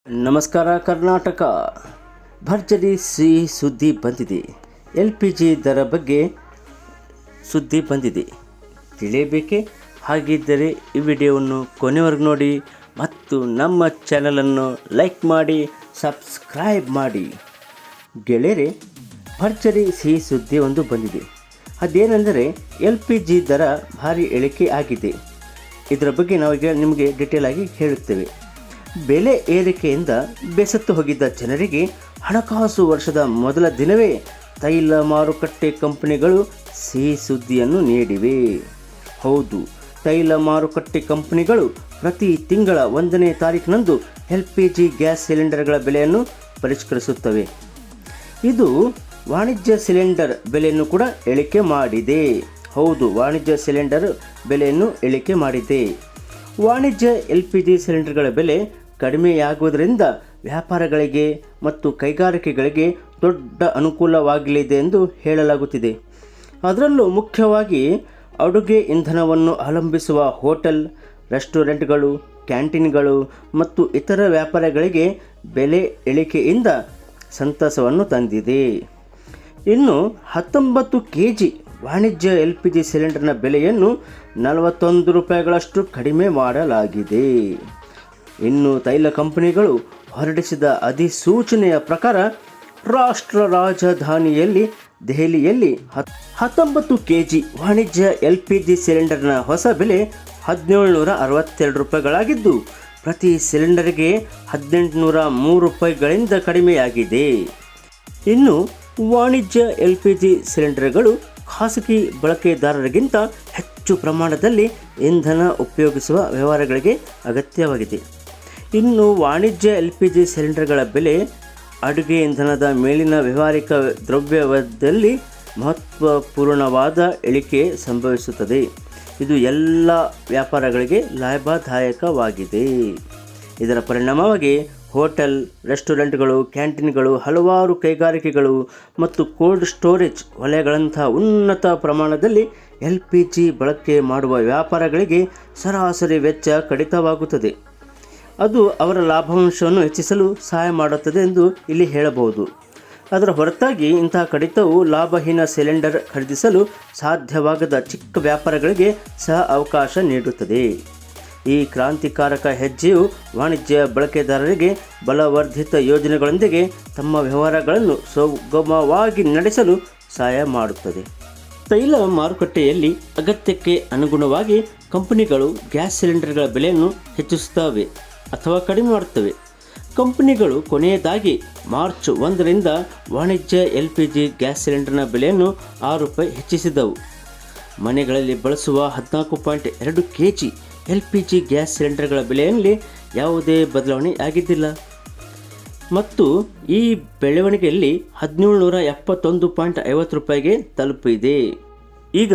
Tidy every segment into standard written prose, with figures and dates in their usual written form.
ನಮಸ್ಕಾರ ಕರ್ನಾಟಕ. ಭರ್ಜರಿ ಸಿಹಿ ಸುದ್ದಿ ಬಂದಿದೆ. LPG ದರ ಬಗ್ಗೆ ಸುದ್ದಿ ಬಂದಿದೆ, ತಿಳಿಯಬೇಕೆ? ಹಾಗಿದ್ದರೆ ಈ ವಿಡಿಯೋವನ್ನು ಕೊನೆವರೆಗೂ ನೋಡಿ ಮತ್ತು ನಮ್ಮ ಚಾನಲನ್ನು ಲೈಕ್ ಮಾಡಿ, ಸಬ್ಸ್ಕ್ರೈಬ್ ಮಾಡಿ. ಗೆಳೆಯರೆ, ಭರ್ಜರಿ ಸಿಹಿ ಸುದ್ದಿ ಒಂದು ಬಂದಿದೆ. ಅದೇನೆಂದರೆ LPG ದರ ಭಾರಿ ಇಳಿಕೆ ಆಗಿದೆ. ಇದರ ಬಗ್ಗೆ ನಾವೀಗ ನಿಮಗೆ ಡೀಟೇಲ್ ಆಗಿ ಹೇಳುತ್ತೇವೆ. ಬೆಲೆ ಏರಿಕೆಯಿಂದ ಬೆಸತ್ತು ಹೋಗಿದ್ದ ಜನರಿಗೆ ಹಣಕಾಸು ವರ್ಷದ ಮೊದಲ ದಿನವೇ ತೈಲ ಮಾರುಕಟ್ಟೆ ಕಂಪನಿಗಳು ಸಿಹಿ ಸುದ್ದಿಯನ್ನು ನೀಡಿವೆ. ಹೌದು, ತೈಲ ಮಾರುಕಟ್ಟೆ ಕಂಪನಿಗಳು ಪ್ರತಿ ತಿಂಗಳ 1ನೇ ತಾರೀಕಿನಂದು LPG ಗ್ಯಾಸ್ ಸಿಲಿಂಡರ್ಗಳ ಬೆಲೆಯನ್ನು ಪರಿಷ್ಕರಿಸುತ್ತವೆ. ಇದು ವಾಣಿಜ್ಯ ಸಿಲಿಂಡರ್ ಬೆಲೆಯನ್ನು ಕೂಡ ಇಳಿಕೆ ಮಾಡಿದೆ. ಹೌದು, ವಾಣಿಜ್ಯ ಸಿಲಿಂಡರ್ ಬೆಲೆಯನ್ನು ಇಳಿಕೆ ಮಾಡಿದೆ. ವಾಣಿಜ್ಯ LPG ಸಿಲಿಂಡರ್ಗಳ ಬೆಲೆ ಕಡಿಮೆಯಾಗುವುದರಿಂದ ವ್ಯಾಪಾರಗಳಿಗೆ ಮತ್ತು ಕೈಗಾರಿಕೆಗಳಿಗೆ ದೊಡ್ಡ ಅನುಕೂಲವಾಗಲಿದೆ ಎಂದು ಹೇಳಲಾಗುತ್ತಿದೆ. ಅದರಲ್ಲೂ ಮುಖ್ಯವಾಗಿ ಅಡುಗೆ ಇಂಧನವನ್ನು ಅವಲಂಬಿಸುವ ಹೋಟೆಲ್, ರೆಸ್ಟೋರೆಂಟ್ಗಳು, ಕ್ಯಾಂಟೀನ್ಗಳು ಮತ್ತು ಇತರ ವ್ಯಾಪಾರಗಳಿಗೆ ಬೆಲೆ ಇಳಿಕೆಯಿಂದ ಸಂತಸವನ್ನು ತಂದಿದೆ. ಇನ್ನು 19 kg ವಾಣಿಜ್ಯ LPG ಸಿಲಿಂಡರ್ನ ಬೆಲೆಯನ್ನು 41 ರೂಪಾಯಿಗಳಷ್ಟು ಕಡಿಮೆ ಮಾಡಲಾಗಿದೆ. ಇನ್ನು ತೈಲ ಕಂಪನಿಗಳು ಹೊರಡಿಸಿದ ಅಧಿಸೂಚನೆಯ ಪ್ರಕಾರ ರಾಷ್ಟ್ರ ರಾಜಧಾನಿಯಲ್ಲಿ ದೆಹಲಿಯಲ್ಲಿ 19 kg ವಾಣಿಜ್ಯ LPG ಸಿಲಿಂಡರ್ನ ಹೊಸ ಬೆಲೆ 1762 ರೂಪಾಯಿಗಳಾಗಿದ್ದು, ಪ್ರತಿ ಸಿಲಿಂಡರ್ಗೆ 1803 ರೂಪಾಯಿಗಳಿಂದ ಕಡಿಮೆಯಾಗಿದೆ. ಇನ್ನು ವಾಣಿಜ್ಯ LPG ಸಿಲಿಂಡರ್ಗಳು ಖಾಸಗಿ ಬಳಕೆದಾರರಿಗಿಂತ ಹೆಚ್ಚು ಪ್ರಮಾಣದಲ್ಲಿ ಇಂಧನ ಉಪಯೋಗಿಸುವ ವ್ಯವಹಾರಗಳಿಗೆ ಅಗತ್ಯವಾಗಿದೆ. ಇನ್ನು ವಾಣಿಜ್ಯ LPG ಸಿಲಿಂಡರ್ಗಳ ಬೆಲೆ ಅಡುಗೆ ಇಂಧನದ ಮೇಲಿನ ವ್ಯಾವಹಾರಿಕ ದ್ರವ್ಯದಲ್ಲಿ ಮಹತ್ವಪೂರ್ಣವಾದ ಇಳಿಕೆ ಸಂಭವಿಸುತ್ತದೆ. ಇದು ಎಲ್ಲ ವ್ಯಾಪಾರಗಳಿಗೆ ಲಾಭದಾಯಕವಾಗಿದೆ. ಇದರ ಪರಿಣಾಮವಾಗಿ ಹೋಟೆಲ್, ರೆಸ್ಟೋರೆಂಟ್ಗಳು, ಕ್ಯಾಂಟೀನ್ಗಳು, ಹಲವಾರು ಕೈಗಾರಿಕೆಗಳು ಮತ್ತು ಕೋಲ್ಡ್ ಸ್ಟೋರೇಜ್ ವಲಯಗಳಂತಹ ಉನ್ನತ ಪ್ರಮಾಣದಲ್ಲಿ LPG ಬಳಕೆ ಮಾಡುವ ವ್ಯಾಪಾರಗಳಿಗೆ ಸರಾಸರಿ ವೆಚ್ಚ ಕಡಿತವಾಗುತ್ತದೆ. ಅದು ಅವರ ಲಾಭಾಂಶವನ್ನು ಹೆಚ್ಚಿಸಲು ಸಹಾಯ ಮಾಡುತ್ತದೆ ಎಂದು ಇಲ್ಲಿ ಹೇಳಬಹುದು. ಅದರ ಹೊರತಾಗಿ ಇಂತಹ ಕಡಿತವು ಲಾಭಹೀನ ಸಿಲಿಂಡರ್ ಖರೀದಿಸಲು ಸಾಧ್ಯವಾಗದ ಚಿಕ್ಕ ವ್ಯಾಪಾರಗಳಿಗೆ ಸಹ ಅವಕಾಶ ನೀಡುತ್ತದೆ. ಈ ಕ್ರಾಂತಿಕಾರಕ ಹೆಜ್ಜೆಯು ವಾಣಿಜ್ಯ ಬಳಕೆದಾರರಿಗೆ ಬಲವರ್ಧಿತ ಯೋಜನೆಗಳೊಂದಿಗೆ ತಮ್ಮ ವ್ಯವಹಾರಗಳನ್ನು ಸುಗಮವಾಗಿ ನಡೆಸಲು ಸಹಾಯ ಮಾಡುತ್ತದೆ. ತೈಲ ಮಾರುಕಟ್ಟೆಯಲ್ಲಿ ಅಗತ್ಯಕ್ಕೆ ಅನುಗುಣವಾಗಿ ಕಂಪನಿಗಳು ಗ್ಯಾಸ್ ಸಿಲಿಂಡರ್ಗಳ ಬೆಲೆಯನ್ನು ಹೆಚ್ಚಿಸುತ್ತವೆ ಅಥವಾ ಕಡಿಮೆ ಮಾಡುತ್ತವೆ. ಕಂಪನಿಗಳು ಕೊನೆಯದಾಗಿ ಮಾರ್ಚ್ 1ರಿಂದ ವಾಣಿಜ್ಯ LPG ಗ್ಯಾಸ್ ಸಿಲಿಂಡರ್ನ ಬೆಲೆಯನ್ನು 6 ರೂಪಾಯಿ ಹೆಚ್ಚಿಸಿದವು. ಮನೆಗಳಲ್ಲಿ ಬಳಸುವ 14.2 kg LPG ಗ್ಯಾಸ್ ಸಿಲಿಂಡರ್ಗಳ ಬೆಲೆಯಲ್ಲಿ ಯಾವುದೇ ಬದಲಾವಣೆ ಆಗಿದ್ದಿಲ್ಲ ಮತ್ತು ಈ ಬೆಳವಣಿಗೆಯಲ್ಲಿ 1771.50 ರೂಪಾಯಿಗೆ ತಲುಪಿದೆ. ಈಗ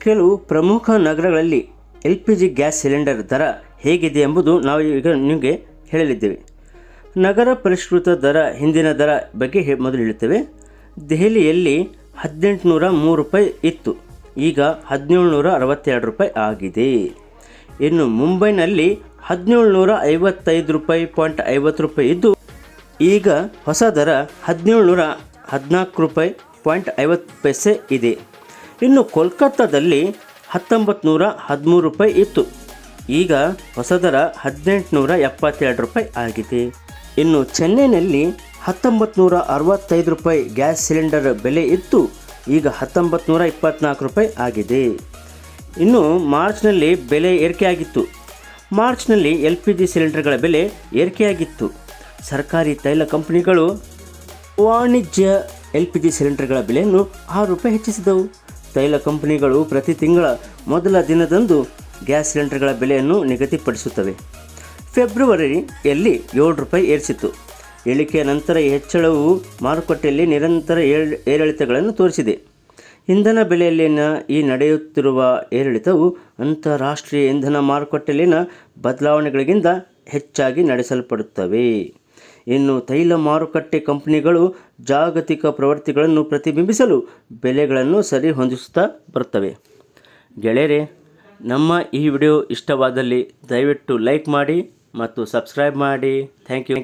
ಕೆಲವು ಪ್ರಮುಖ ನಗರಗಳಲ್ಲಿ LPG ಗ್ಯಾಸ್ ಸಿಲಿಂಡರ್ ದರ ಹೇಗಿದೆ ಎಂಬುದು ನಾವು ಈಗ ನಿಮಗೆ ಹೇಳಲಿದ್ದೇವೆ. ನಗರ ಪರಿಷ್ಕೃತ ದರ ಹಿಂದಿನ ದರ ಬಗ್ಗೆ ಮೊದಲು ಹೇಳುತ್ತೇವೆ. ದೆಹಲಿಯಲ್ಲಿ 1803 ರೂಪಾಯಿ ಇತ್ತು, ಈಗ 1762 ರೂಪಾಯಿ ಆಗಿದೆ. ಇನ್ನು ಮುಂಬೈನಲ್ಲಿ 1755 ರೂಪಾಯಿ .50 ರೂಪಾಯಿ ಇದ್ದು, ಈಗ ಹೊಸ ದರ 1714 ರೂಪಾಯಿ .50 ಇದೆ. ಇನ್ನು ಕೋಲ್ಕತ್ತಾದಲ್ಲಿ 1913 ರೂಪಾಯಿ ಇತ್ತು, ಈಗ ಹೊಸ ದರ 1872 ರೂಪಾಯಿ ಆಗಿದೆ. ಇನ್ನು ಚೆನ್ನೈನಲ್ಲಿ 1965 ರೂಪಾಯಿ ಗ್ಯಾಸ್ ಸಿಲಿಂಡರ್ ಬೆಲೆ ಇತ್ತು, ಈಗ 1924 ರೂಪಾಯಿ ಆಗಿದೆ. ಇನ್ನು ಮಾರ್ಚ್ನಲ್ಲಿ ಬೆಲೆ ಏರಿಕೆಯಾಗಿತ್ತು. ಮಾರ್ಚ್ನಲ್ಲಿ LPG ಸಿಲಿಂಡರ್ಗಳ ಬೆಲೆ ಏರಿಕೆಯಾಗಿತ್ತು. ಸರ್ಕಾರಿ ತೈಲ ಕಂಪನಿಗಳು ವಾಣಿಜ್ಯ LPG ಸಿಲಿಂಡರ್ಗಳ ಬೆಲೆಯನ್ನು 6 ರೂಪಾಯಿ ಹೆಚ್ಚಿಸಿದವು. ತೈಲ ಕಂಪನಿಗಳು ಪ್ರತಿ ತಿಂಗಳ ಮೊದಲ ದಿನದಂದು ಗ್ಯಾಸ್ ಸಿಲಿಂಡರ್ಗಳ ಬೆಲೆಯನ್ನು ನಿಗದಿಪಡಿಸುತ್ತವೆ. ಫೆಬ್ರವರಿಯಲ್ಲಿ 7 ರೂಪಾಯಿ ಏರಿಸಿತು. ಇಳಿಕೆಯ ನಂತರ ಈ ಹೆಚ್ಚಳವು ಮಾರುಕಟ್ಟೆಯಲ್ಲಿ ನಿರಂತರ ಏರಿಳಿತಗಳನ್ನು ತೋರಿಸಿದೆ. ಇಂಧನ ಬೆಲೆಯಲ್ಲಿನ ಈ ನಡೆಯುತ್ತಿರುವ ಏರಿಳಿತವು ಅಂತಾರಾಷ್ಟ್ರೀಯ ಇಂಧನ ಮಾರುಕಟ್ಟೆಯಲ್ಲಿನ ಬದಲಾವಣೆಗಳಿಗಿಂತ ಹೆಚ್ಚಾಗಿ ನಡೆಸಲ್ಪಡುತ್ತವೆ. ಇನ್ನು ತೈಲ ಮಾರುಕಟ್ಟೆ ಕಂಪನಿಗಳು ಜಾಗತಿಕ ಪ್ರವೃತ್ತಿಗಳನ್ನು ಪ್ರತಿಬಿಂಬಿಸಲು ಬೆಲೆಗಳನ್ನು ಸರಿಹೊಂದಿಸುತ್ತಾ ಬರುತ್ತವೆ. ಗೆಳೆಯರೆ, ನಮ್ಮ ಈ ವಿಡಿಯೋ ಇಷ್ಟವಾದಲ್ಲಿ ದಯವಿಟ್ಟು ಲೈಕ್ ಮಾಡಿ ಮತ್ತು ಸಬ್ಸ್ಕ್ರೈಬ್ ಮಾಡಿ. Thank you.